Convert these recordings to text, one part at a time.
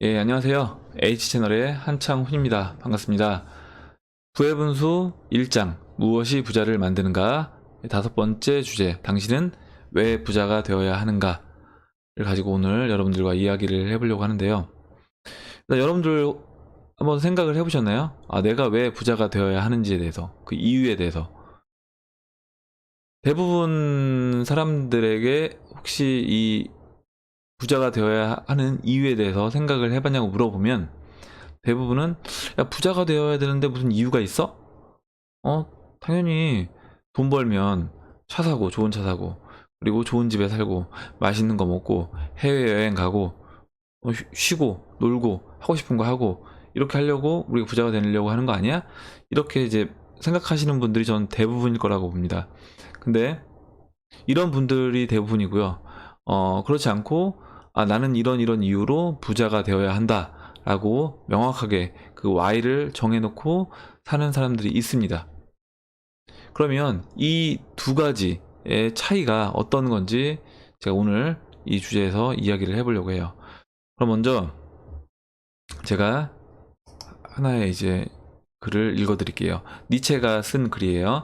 예, 안녕하세요. H채널의 한창훈입니다. 반갑습니다. 부의 분수 1장 무엇이 부자를 만드는가? 다섯 번째 주제, 당신은 왜 부자가 되어야 하는가를 가지고 오늘 여러분들과 이야기를 해보려고 하는데요. 여러분들 한번 생각을 해보셨나요? 내가 왜 부자가 되어야 하는지에 대해서, 그 이유에 대해서. 대부분 사람들에게 혹시 이 부자가 되어야 하는 이유에 대해서 생각을 해봤냐고 물어보면 대부분은 야, 부자가 되어야 되는데 무슨 이유가 있어? 당연히 돈 벌면 차 사고, 좋은 차 사고, 그리고 좋은 집에 살고, 맛있는 거 먹고, 해외여행 가고, 쉬고, 놀고, 하고 싶은 거 하고, 이렇게 하려고 우리가 부자가 되려고 하는 거 아니야? 이렇게 이제 생각하시는 분들이 전 대부분일 거라고 봅니다. 근데 이런 분들이 대부분이고요. 그렇지 않고, 나는 이런 이유로 부자가 되어야 한다. 라고 명확하게 그 Y를 정해놓고 사는 사람들이 있습니다. 그러면 이 두 가지의 차이가 어떤 건지 제가 오늘 이 주제에서 이야기를 해보려고 해요. 그럼 먼저 제가 하나의 이제 글을 읽어드릴게요. 니체가 쓴 글이에요.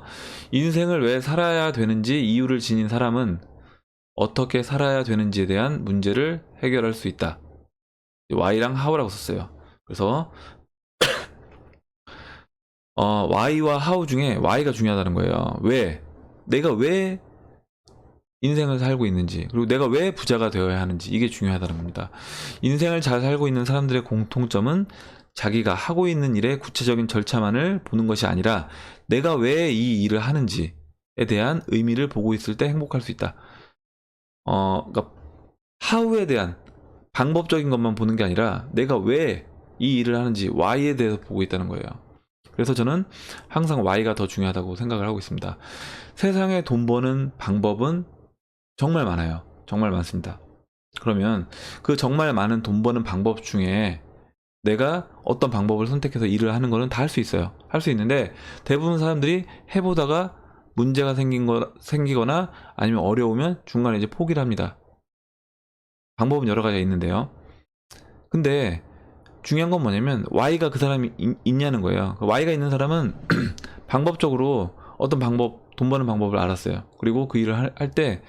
인생을 왜 살아야 되는지 이유를 지닌 사람은 어떻게 살아야 되는지에 대한 문제를 해결할 수 있다. Y랑 how라고 썼어요. 그래서 Y와 how 중에 Y가 중요하다는 거예요. 왜? 내가 왜 인생을 살고 있는지, 그리고 내가 왜 부자가 되어야 하는지, 이게 중요하다는 겁니다. 인생을 잘 살고 있는 사람들의 공통점은 자기가 하고 있는 일의 구체적인 절차만을 보는 것이 아니라 내가 왜 이 일을 하는지에 대한 의미를 보고 있을 때 행복할 수 있다. 그러니까 how에 대한 방법적인 것만 보는 게 아니라 내가 왜 이 일을 하는지 why에 대해서 보고 있다는 거예요. 그래서 저는 항상 Y가 더 중요하다고 생각을 하고 있습니다. 세상에 돈 버는 방법은 정말 많아요. 정말 많습니다. 그러면 그 정말 많은 돈 버는 방법 중에 내가 어떤 방법을 선택해서 일을 하는 거는 다 할 수 있어요. 할 수 있는데 대부분 사람들이 해보다가 문제가 생기거나 아니면 어려우면 중간에 이제 포기를 합니다. 방법은 여러 가지가 있는데요. 근데 중요한 건 뭐냐면 Y가 그 사람이 있냐는 거예요. Y가 있는 사람은 방법적으로 어떤 방법, 돈 버는 방법을 알았어요. 그리고 그 일을 할 때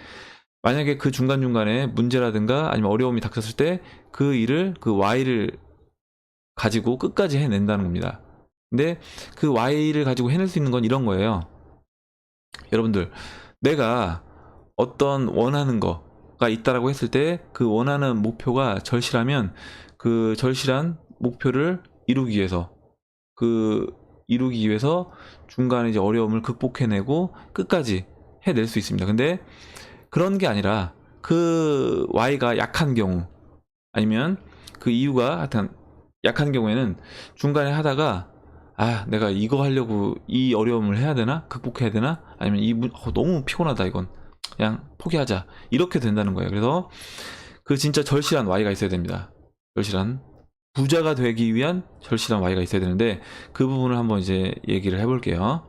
만약에 그 중간중간에 문제라든가 아니면 어려움이 닥쳤을 때 그 일을, 그 Y를 가지고 끝까지 해낸다는 겁니다. 근데 그 Y를 가지고 해낼 수 있는 건 이런 거예요. 여러분들, 내가 어떤 원하는 거가 있다라고 했을 때 그 원하는 목표가 절실하면 그 절실한 목표를 이루기 위해서 중간에 이제 어려움을 극복해내고 끝까지 해낼 수 있습니다. 근데 그런 게 아니라 그 Y가 약한 경우 아니면 그 이유가 하여튼 약한 경우에는 중간에 하다가 내가 이거 하려고 이 어려움을 해야 되나? 극복해야 되나? 아니면 너무 피곤하다 이건 그냥 포기하자 이렇게 된다는 거예요. 그래서 그 진짜 절실한 Y가 있어야 됩니다. 절실한 부자가 되기 위한 절실한 Y가 있어야 되는데 그 부분을 한번 이제 얘기를 해볼게요.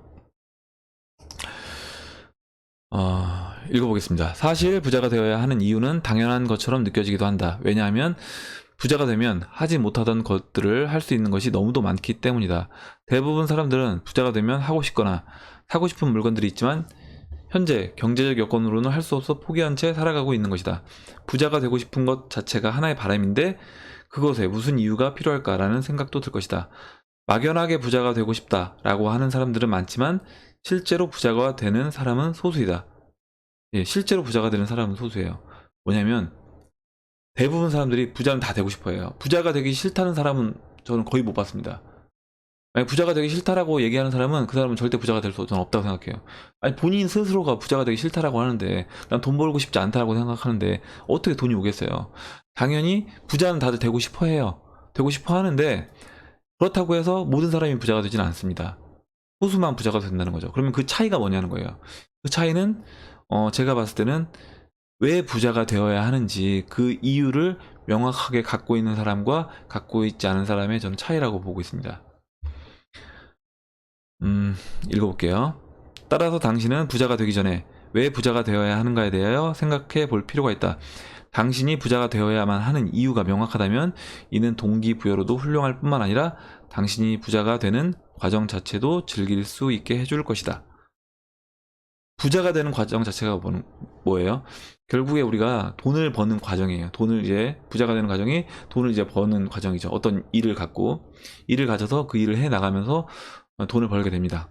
읽어보겠습니다. 사실 부자가 되어야 하는 이유는 당연한 것처럼 느껴지기도 한다. 왜냐하면 부자가 되면 하지 못하던 것들을 할 수 있는 것이 너무도 많기 때문이다. 대부분 사람들은 부자가 되면 하고 싶거나 사고 싶은 물건들이 있지만 현재 경제적 여건으로는 할 수 없어 포기한 채 살아가고 있는 것이다. 부자가 되고 싶은 것 자체가 하나의 바람인데 그것에 무슨 이유가 필요할까라는 생각도 들 것이다. 막연하게 부자가 되고 싶다라고 하는 사람들은 많지만 실제로 부자가 되는 사람은 소수이다. 예, 실제로 부자가 되는 사람은 소수예요. 뭐냐면 대부분 사람들이 부자는 다 되고 싶어 해요. 부자가 되기 싫다는 사람은 저는 거의 못 봤습니다. 만약 부자가 되기 싫다라고 얘기하는 사람은 그 사람은 절대 부자가 될 수 저는 없다고 생각해요. 아니 본인 스스로가 부자가 되기 싫다라고 하는데 난 돈 벌고 싶지 않다라고 생각하는데 어떻게 돈이 오겠어요. 당연히 부자는 다들 되고 싶어 해요. 되고 싶어 하는데 그렇다고 해서 모든 사람이 부자가 되지는 않습니다. 소수만 부자가 된다는 거죠. 그러면 그 차이가 뭐냐는 거예요. 그 차이는 제가 봤을 때는 왜 부자가 되어야 하는지 그 이유를 명확하게 갖고 있는 사람과 갖고 있지 않은 사람의 저는 차이라고 보고 있습니다. 읽어볼게요. 따라서 당신은 부자가 되기 전에 왜 부자가 되어야 하는가에 대하여 생각해 볼 필요가 있다. 당신이 부자가 되어야만 하는 이유가 명확하다면 이는 동기부여로도 훌륭할 뿐만 아니라 당신이 부자가 되는 과정 자체도 즐길 수 있게 해줄 것이다. 부자가 되는 과정 자체가 뭐예요? 결국에 우리가 돈을 버는 과정이에요. 부자가 되는 과정이 돈을 이제 버는 과정이죠. 어떤 일을 가져서 그 일을 해 나가면서 돈을 벌게 됩니다.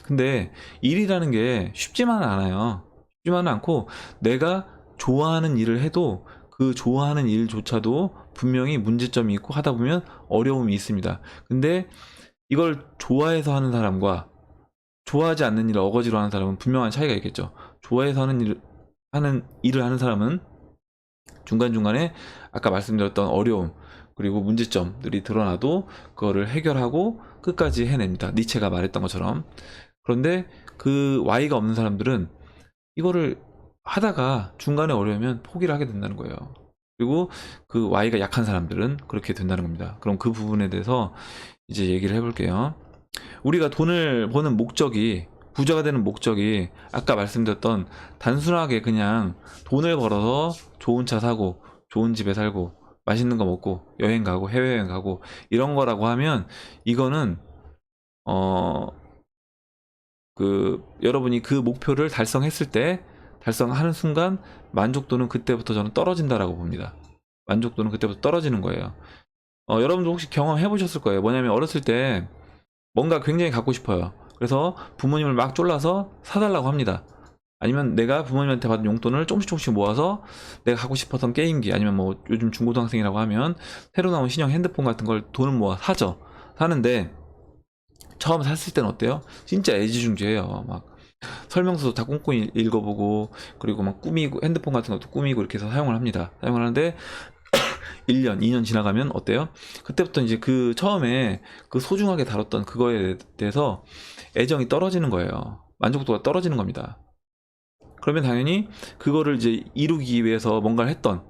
근데 일이라는 게 쉽지만은 않아요. 쉽지만은 않고 내가 좋아하는 일을 해도 그 좋아하는 일조차도 분명히 문제점이 있고 하다 보면 어려움이 있습니다. 근데 이걸 좋아해서 하는 사람과 좋아하지 않는 일을 어거지로 하는 사람은 분명한 차이가 있겠죠. 좋아해서 하는 일을 하는 사람은 중간중간에 아까 말씀드렸던 어려움 그리고 문제점들이 드러나도 그거를 해결하고 끝까지 해냅니다. 니체가 말했던 것처럼. 그런데 그 Y가 없는 사람들은 이거를 하다가 중간에 어려우면 포기를 하게 된다는 거예요. 그리고 그 Y가 약한 사람들은 그렇게 된다는 겁니다. 그럼 그 부분에 대해서 이제 얘기를 해볼게요. 우리가 돈을 버는 목적이, 부자가 되는 목적이 아까 말씀드렸던 단순하게 그냥 돈을 벌어서 좋은 차 사고 좋은 집에 살고 맛있는 거 먹고 여행 가고 해외여행 가고 이런 거라고 하면 이거는 여러분이 그 목표를 달성하는 순간 만족도는 그때부터 저는 떨어진다라고 봅니다. 만족도는 그때부터 떨어지는 거예요. 여러분도 혹시 경험해 보셨을 거예요. 뭐냐면 어렸을 때 뭔가 굉장히 갖고 싶어요. 그래서 부모님을 막 졸라서 사달라고 합니다. 아니면 내가 부모님한테 받은 용돈을 조금씩 모아서 내가 갖고 싶었던 게임기, 아니면 뭐 요즘 중고등학생이라고 하면 새로 나온 신형 핸드폰 같은 걸 돈을 모아 사는데 처음 샀을 때는 어때요? 진짜 애지중지해요. 막 설명서도 다 꼼꼼히 읽어보고, 그리고 막 꾸미고, 핸드폰 같은 것도 꾸미고 이렇게 해서 사용을 하는데 1년, 2년 지나가면 어때요? 그때부터 이제 처음에 소중하게 다뤘던 그거에 대해서 애정이 떨어지는 거예요. 만족도가 떨어지는 겁니다. 그러면 당연히 그거를 이제 이루기 위해서 뭔가를 했던,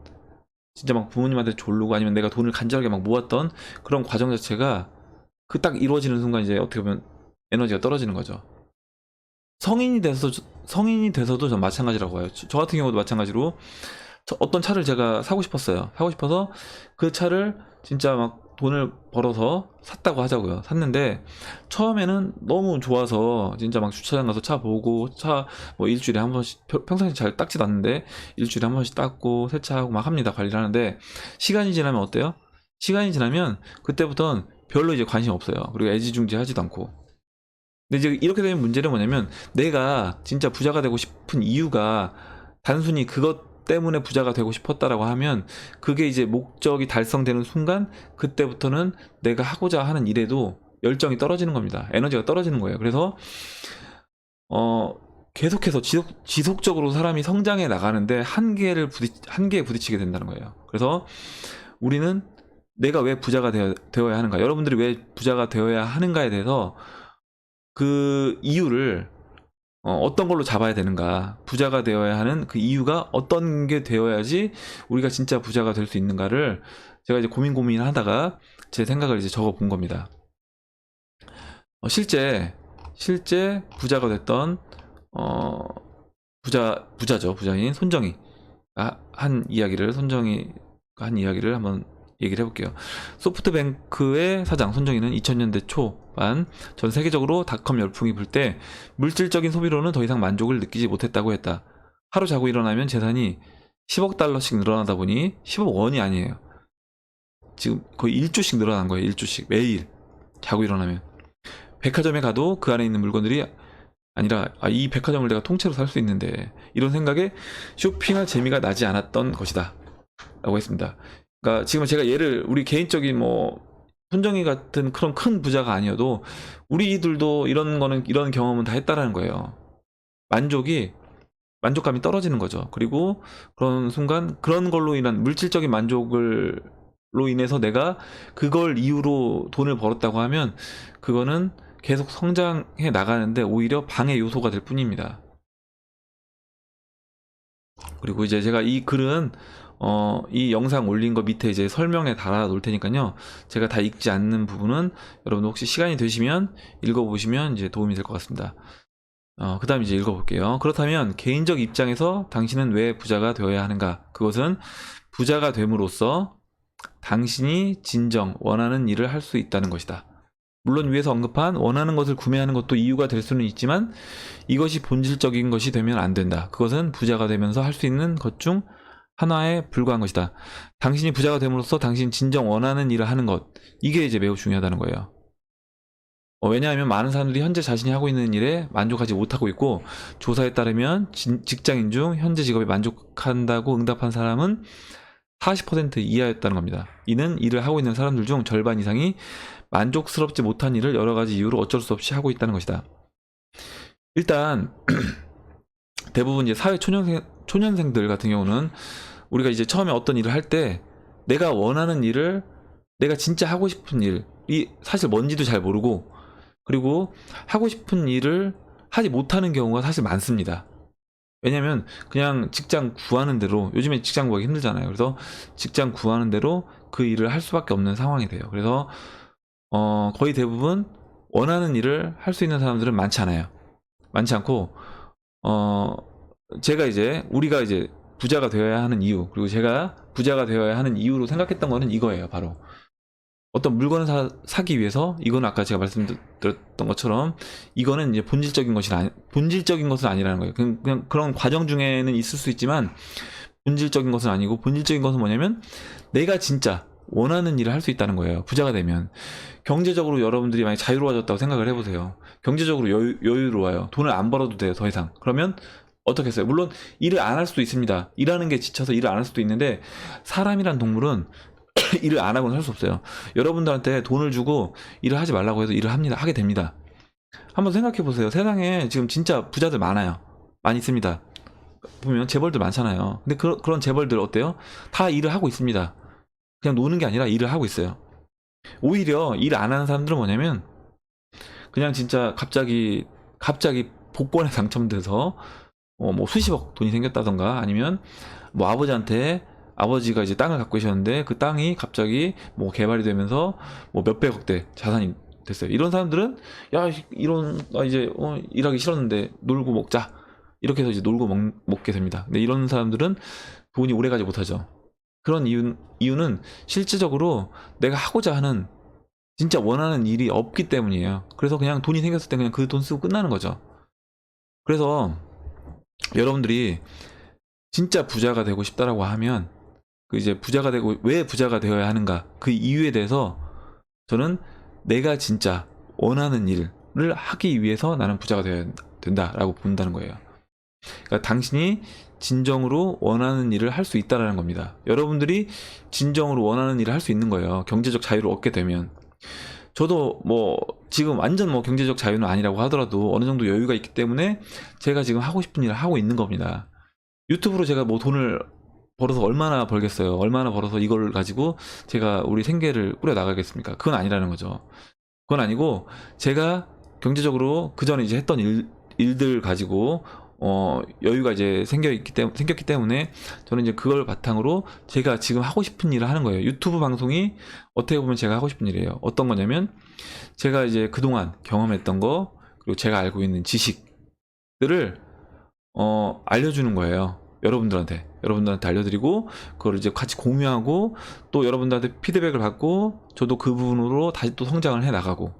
진짜 막 부모님한테 졸르고 아니면 내가 돈을 간절하게 막 모았던 그런 과정 자체가 딱 이루어지는 순간 이제 어떻게 보면 에너지가 떨어지는 거죠. 성인이 돼서도 전 마찬가지라고 봐요. 저 같은 경우도 마찬가지로 어떤 차를 제가 사고 싶었어요. 사고 싶어서 그 차를 진짜 막 돈을 벌어서 샀다고 하자고요. 샀는데 처음에는 너무 좋아서 진짜 막 주차장 가서 차 보고, 차 뭐 일주일에 한 번씩, 평상시 잘 닦지도 않는데 일주일에 한 번씩 닦고 세차하고 막 합니다. 관리를 하는데 시간이 지나면 어때요? 시간이 지나면 그때부터는 별로 이제 관심 없어요. 그리고 애지중지하지도 않고. 근데 이제 이렇게 되면 문제는 뭐냐면 내가 진짜 부자가 되고 싶은 이유가 단순히 그것 때문에 부자가 되고 싶었다라고 하면 그게 이제 목적이 달성되는 순간 그때부터는 내가 하고자 하는 일에도 열정이 떨어지는 겁니다. 에너지가 떨어지는 거예요. 그래서 계속해서 지속적으로 사람이 성장해 나가는데 한계에 부딪히게 된다는 거예요. 그래서 우리는 내가 왜 부자가 되어야 하는가, 여러분들이 왜 부자가 되어야 하는가에 대해서 그 이유를 어떤 걸로 잡아야 되는가, 부자가 되어야 하는 그 이유가 어떤 게 되어야지 우리가 진짜 부자가 될 수 있는가를 제가 이제 고민하다가 제 생각을 이제 적어 본 겁니다. 실제 부자가 됐던 부자인 손정희가 한 이야기를 한번 얘기를 해볼게요. 소프트뱅크의 사장 손정희는 2000년대 초반 전 세계적으로 닷컴 열풍이 불 때 물질적인 소비로는 더 이상 만족을 느끼지 못했다고 했다. 하루 자고 일어나면 재산이 10억 달러씩 늘어나다 보니 10억 원이 아니에요. 지금 거의 1조씩 늘어난 거예요. 1조씩 매일 자고 일어나면. 백화점에 가도 그 안에 있는 물건들이 아니라 이 백화점을 내가 통째로 살 수 있는데, 이런 생각에 쇼핑할 재미가 나지 않았던 것이다 라고 했습니다. 그러니까 지금 제가 우리 개인적인 손정희 같은 그런 큰 부자가 아니어도 우리들도 이런 경험은 다 했다라는 거예요. 만족감이 떨어지는 거죠. 그리고 그런 순간 그런 걸로 인한 물질적인 만족으로 인해서 내가 그걸 이유로 돈을 벌었다고 하면 그거는 계속 성장해 나가는데 오히려 방해 요소가 될 뿐입니다. 그리고 이제 제가 이 글은 이 영상 올린 거 밑에 이제 설명에 달아 놓을 테니까요. 제가 다 읽지 않는 부분은 여러분 혹시 시간이 되시면 읽어보시면 이제 도움이 될 것 같습니다. 그 다음 이제 읽어볼게요. 그렇다면 개인적 입장에서 당신은 왜 부자가 되어야 하는가? 그것은 부자가 됨으로써 당신이 진정 원하는 일을 할 수 있다는 것이다. 물론 위에서 언급한 원하는 것을 구매하는 것도 이유가 될 수는 있지만 이것이 본질적인 것이 되면 안 된다. 그것은 부자가 되면서 할 수 있는 것 중 하나에 불과한 것이다. 당신이 부자가 됨으로써 당신이 진정 원하는 일을 하는 것, 이게 이제 매우 중요하다는 거예요. 왜냐하면 많은 사람들이 현재 자신이 하고 있는 일에 만족하지 못하고 있고, 조사에 따르면 직장인 중 현재 직업에 만족한다고 응답한 사람은 40% 이하였다는 겁니다. 이는 일을 하고 있는 사람들 중 절반 이상이 만족스럽지 못한 일을 여러 가지 이유로 어쩔 수 없이 하고 있다는 것이다. 일단 대부분 이제 사회 초년생들 같은 경우는 우리가 이제 처음에 어떤 일을 할 때 내가 원하는 일을, 내가 진짜 하고 싶은 일이 사실 뭔지도 잘 모르고, 그리고 하고 싶은 일을 하지 못하는 경우가 사실 많습니다. 왜냐면 그냥 직장 구하는 대로, 요즘에 직장 구하기 힘들잖아요. 그래서 직장 구하는 대로 그 일을 할 수밖에 없는 상황이 돼요. 그래서 거의 대부분 원하는 일을 할 수 있는 사람들은 많지 않아요. 많지 않고, 제가 이제, 우리가 이제 부자가 되어야 하는 이유, 그리고 제가 부자가 되어야 하는 이유로 생각했던 거는 이거예요. 바로 어떤 물건을 사기 위해서, 이건 아까 제가 말씀드렸던 것처럼 이거는 이제 본질적인 것은 아니라는 거예요. 그냥 그런 과정 중에는 있을 수 있지만 본질적인 것은 아니고, 본질적인 것은 뭐냐면 내가 진짜 원하는 일을 할 수 있다는 거예요. 부자가 되면 경제적으로 여러분들이 만약 자유로워졌다고 생각을 해보세요. 경제적으로 여유로워요. 돈을 안 벌어도 돼요, 더 이상. 그러면 어떻겠어요? 물론 일을 안 할 수도 있습니다. 일하는 게 지쳐서 일을 안 할 수도 있는데, 사람이란 동물은 일을 안 하고는 살 수 없어요. 여러분들한테 돈을 주고 일을 하지 말라고 해서 일을 하게 됩니다. 한번 생각해 보세요. 세상에 지금 진짜 부자들 많아요. 많이 있습니다. 보면 재벌들 많잖아요. 근데 그런 재벌들 어때요? 다 일을 하고 있습니다. 그냥 노는 게 아니라 일을 하고 있어요. 오히려 일 안 하는 사람들은 뭐냐면 그냥 진짜 갑자기 복권에 당첨돼서 뭐 수십억 돈이 생겼다던가, 아니면 뭐 아버지가 이제 땅을 갖고 계셨는데 그 땅이 갑자기 뭐 개발이 되면서 뭐 몇백억대 자산이 됐어요. 이런 사람들은 야, 이제 일하기 싫었는데 놀고 먹자, 이렇게 해서 이제 놀고 먹게 됩니다. 근데 이런 사람들은 돈이 오래 가지 못하죠. 그런 이유는 실질적으로 내가 하고자 하는, 진짜 원하는 일이 없기 때문이에요. 그래서 그냥 돈이 생겼을 때 그냥 그 돈 쓰고 끝나는 거죠. 그래서 여러분들이 진짜 부자가 되고 싶다라고 하면, 그 이제 부자가 되고 왜 부자가 되어야 하는가, 그 이유에 대해서 저는 내가 진짜 원하는 일을 하기 위해서 나는 부자가 되어야 된다라고 본다는 거예요. 그러니까 당신이 진정으로 원하는 일을 할 수 있다라는 겁니다. 여러분들이 진정으로 원하는 일을 할 수 있는 거예요. 경제적 자유를 얻게 되면. 저도 뭐 지금 완전 뭐 경제적 자유는 아니라고 하더라도 어느 정도 여유가 있기 때문에 제가 지금 하고 싶은 일을 하고 있는 겁니다. 유튜브로 제가 뭐 돈을 벌어서 얼마나 벌겠어요? 얼마나 벌어서 이걸 가지고 제가 우리 생계를 꾸려 나가겠습니까? 그건 아니라는 거죠. 그건 아니고, 제가 경제적으로 그 전에 이제 했던 일들 가지고 여유가 이제 생겼기 때문에 저는 이제 그걸 바탕으로 제가 지금 하고 싶은 일을 하는 거예요. 유튜브 방송이 어떻게 보면 제가 하고 싶은 일이에요. 어떤 거냐면, 제가 이제 그동안 경험했던 거, 그리고 제가 알고 있는 지식들을 알려주는 거예요. 여러분들한테 알려드리고, 그걸 이제 같이 공유하고, 또 여러분들한테 피드백을 받고, 저도 그 부분으로 다시 또 성장을 해 나가고,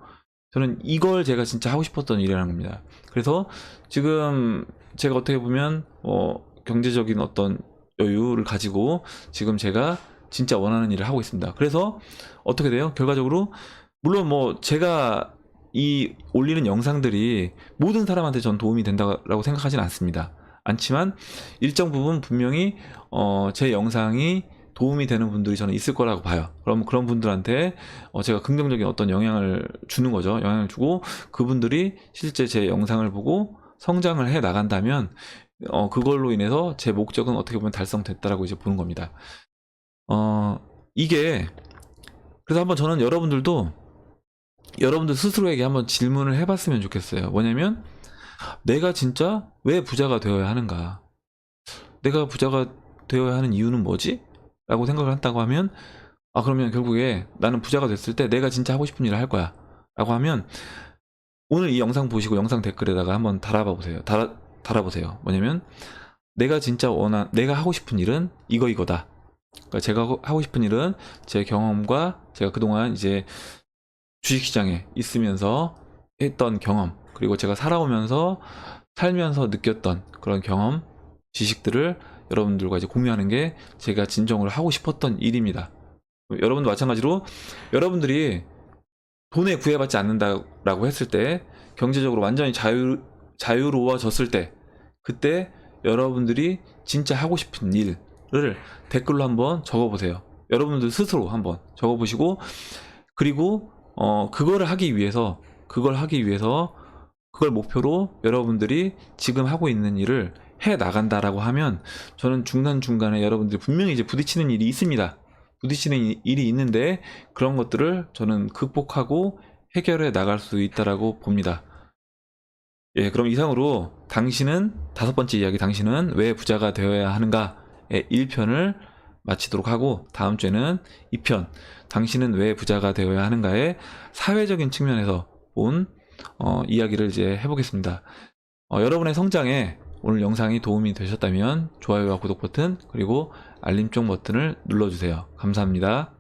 저는 이걸 제가 진짜 하고 싶었던 일이라는 겁니다. 그래서 지금 제가 어떻게 보면 경제적인 어떤 여유를 가지고 지금 제가 진짜 원하는 일을 하고 있습니다. 그래서 어떻게 돼요? 결과적으로 물론 뭐 제가 이 올리는 영상들이 모든 사람한테 전 도움이 된다고 생각하지는 않지만 일정 부분 분명히 제 영상이 도움이 되는 분들이 저는 있을 거라고 봐요. 그럼 그런 분들한테 제가 긍정적인 어떤 영향을 주는 거죠. 영향을 주고 그분들이 실제 제 영상을 보고 성장을 해 나간다면 그걸로 인해서 제 목적은 어떻게 보면 달성됐다라고 이제 보는 겁니다. 이게, 그래서 한번 저는 여러분들 스스로에게 한번 질문을 해봤으면 좋겠어요. 뭐냐면, 내가 진짜 왜 부자가 되어야 하는가? 내가 부자가 되어야 하는 이유는 뭐지? 라고 생각을 한다고 하면, 그러면 결국에 나는 부자가 됐을 때 내가 진짜 하고 싶은 일을 할 거야 라고 하면, 오늘 이 영상 보시고 영상 댓글에다가 한번 달아보세요. 뭐냐면 내가 진짜 내가 하고 싶은 일은 이거다. 그러니까 제가 하고 싶은 일은 제 경험과 제가 그동안 이제 주식시장에 있으면서 했던 경험, 그리고 제가 살면서 느꼈던 그런 경험, 지식들을 여러분들과 이제 공유하는 게 제가 진정으로 하고 싶었던 일입니다. 여러분도 마찬가지로 여러분들이 돈에 구애받지 않는다라고 했을 때, 경제적으로 완전히 자유로워졌을 때, 그때 여러분들이 진짜 하고 싶은 일을 댓글로 한번 적어보세요. 여러분들 스스로 한번 적어보시고, 그리고 그걸 하기 위해서 그걸 목표로 여러분들이 지금 하고 있는 일을 해 나간다라고 하면, 저는 중간중간에 여러분들이 분명히 이제 부딪히는 일이 있습니다. 부딪히는 일이 있는데 그런 것들을 저는 극복하고 해결해 나갈 수 있다라고 봅니다. 예, 그럼 이상으로 다섯 번째 이야기, 당신은 왜 부자가 되어야 하는가의 1편을 마치도록 하고, 다음 주에는 2편, 당신은 왜 부자가 되어야 하는가의 사회적인 측면에서 본 이야기를 이제 해보겠습니다. 여러분의 성장에 오늘 영상이 도움이 되셨다면 좋아요와 구독 버튼, 그리고 알림종 버튼을 눌러주세요. 감사합니다.